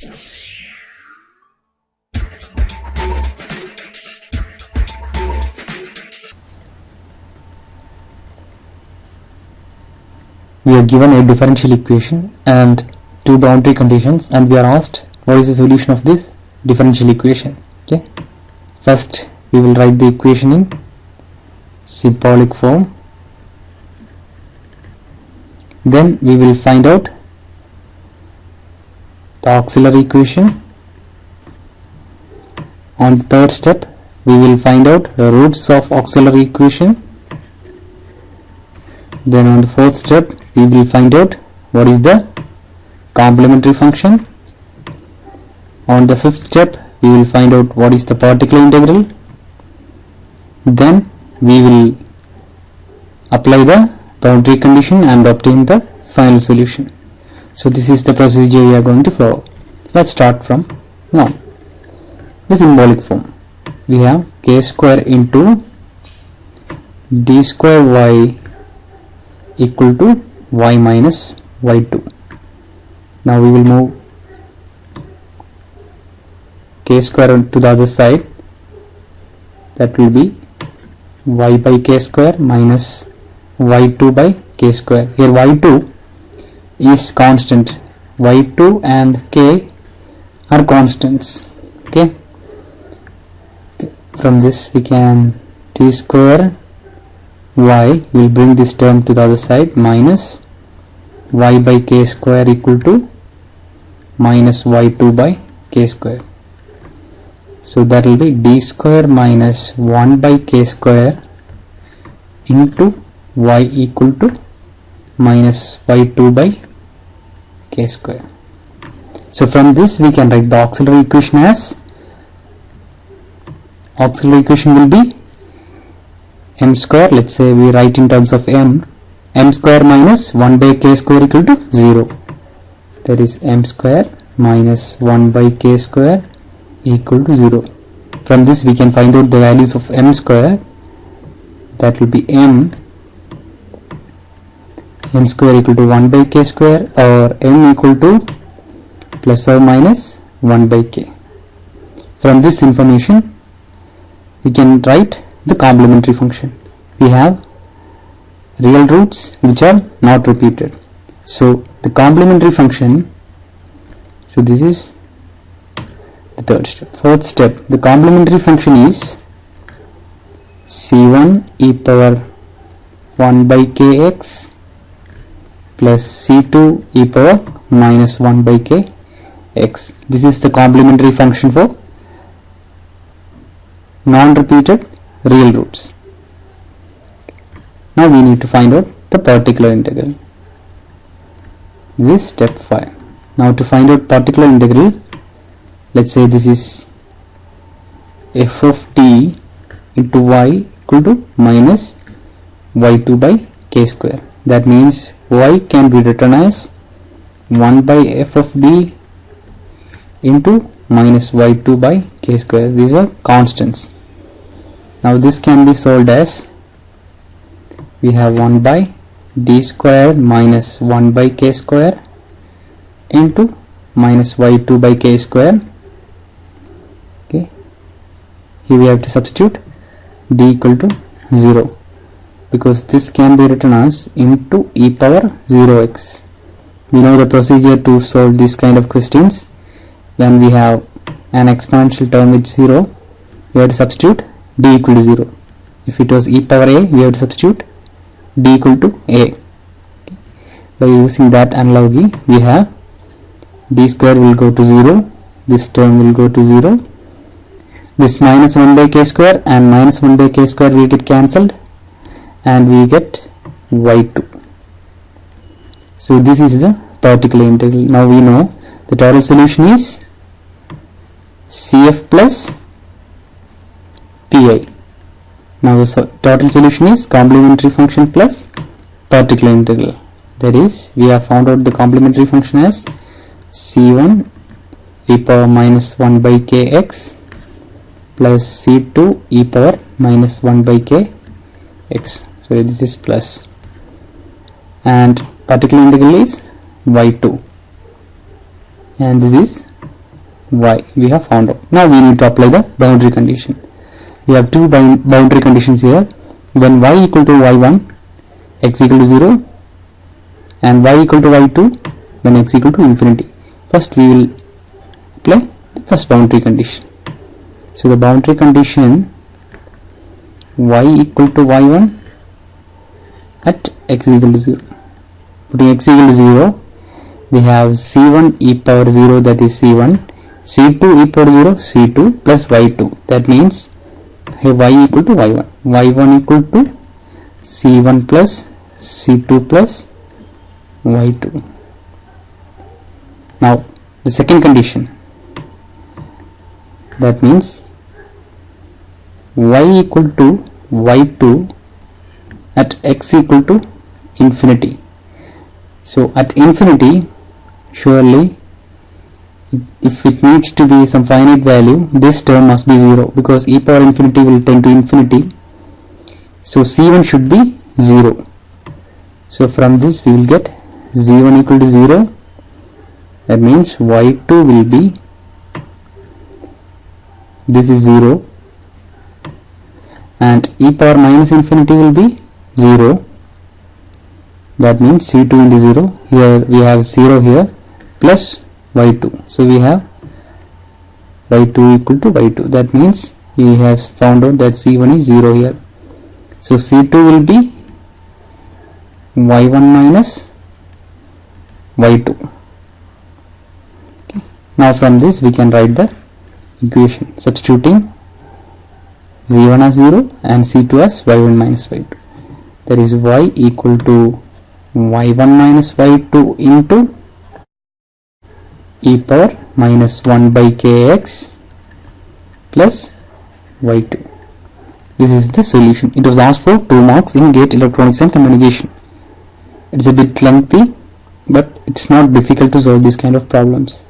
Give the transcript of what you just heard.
We are given a differential equation and two boundary conditions, and we are asked what is the solution of this differential equation. Okay, first we will write the equation in symbolic form, then we will find out the auxiliary equation. On the third step we will find out the roots of auxiliary equation. Then on the fourth step we will find out what is the complementary function. On the fifth step we will find out what is the particular integral. Then we will apply the boundary condition and obtain the final solution. So this is the procedure we are going to follow. Let's start from 1. The symbolic form. We have k square into d square y equal to y minus y2. Now we will move k square to the other side. That will be y by k square minus y2 by k square. Here y2 is constant. y2 and k are constants. Okay. From this we can t square y will bring this term to the other side, minus y by k square equal to minus y2 by k square. So that will be d square minus 1 by k square into y equal to minus y2 by k square. So from this we can write the auxiliary equation as, auxiliary equation will be m square. Let's say we write in terms of m square minus 1 by k square equal to 0. That is m square minus 1 by k square equal to 0. From this we can find out the values of m square. That will be m square equal to 1 by k square, or m equal to plus or minus 1 by k. From this information we can write the complementary function. We have real roots which are not repeated. So the complementary function, so this is the third step. Fourth step, the complementary function is c1 e power 1 by kx plus c2 e power minus 1 by kx. This is the complementary function for non-repeated real roots. Now we need to find out the particular integral. This is step 5. Now to find out particular integral, let's say this is f of t into y equal to minus y2 by k square. That means y can be written as 1 by f of d into minus y2 by k square. These are constants. Now this can be solved as, we have 1 by d square minus 1 by k square into minus y2 by k square. Okay, here we have to substitute d equal to 0, because this can be written as into e power 0x. We know the procedure to solve this kind of questions. When we have an exponential term with 0, we have to substitute d equal to 0. If it was e power a, we have to substitute d equal to a. Okay. By using that analogy, we have d square will go to 0, this term will go to 0, this minus 1 by k square and minus 1 by k square will get cancelled, and we get y2. So this is the particular integral. Now we know the total solution is CF plus PI. Now the total solution is complementary function plus particular integral. That is, we have found out the complementary function as C1 e power minus 1 by kx plus C2 e power minus 1 by kx. So this is plus, and particular integral is y2, and this is y. We have found out. Now we need to apply the boundary condition. We have two boundary conditions here. When y equal to y1, x equal to 0, and y equal to y2 when x equal to infinity. First we will apply the first boundary condition. So the boundary condition, y equal to y1 at x equal to 0. Putting x equal to 0, we have c1 e power 0, that is c1, c2 e power 0, c2 plus y2. That means y equal to y1, y1 equal to c1 plus c2 plus y2. Now the second condition, that means y equal to y2 at x equal to infinity. So at infinity, surely if it needs to be some finite value, this term must be 0, because e power infinity will tend to infinity. So c1 should be 0. So from this we will get z1 equal to 0. That means y2 will be, this is 0, and e power minus infinity will be 0. That means c2 into 0. Here we have 0 here plus y2. So we have y2 equal to y2. That means we have found out that c1 is 0 here. So c2 will be y1 minus y2. Okay. Now from this we can write the equation, substituting z1 as 0 and c2 as y1 minus y2. That is y equal to y1 minus y2 into e power minus 1 by kx plus y2. This is the solution. It was asked for 2 marks in GATE Electronics and Communication. It's a bit lengthy, but it's not difficult to solve these kind of problems.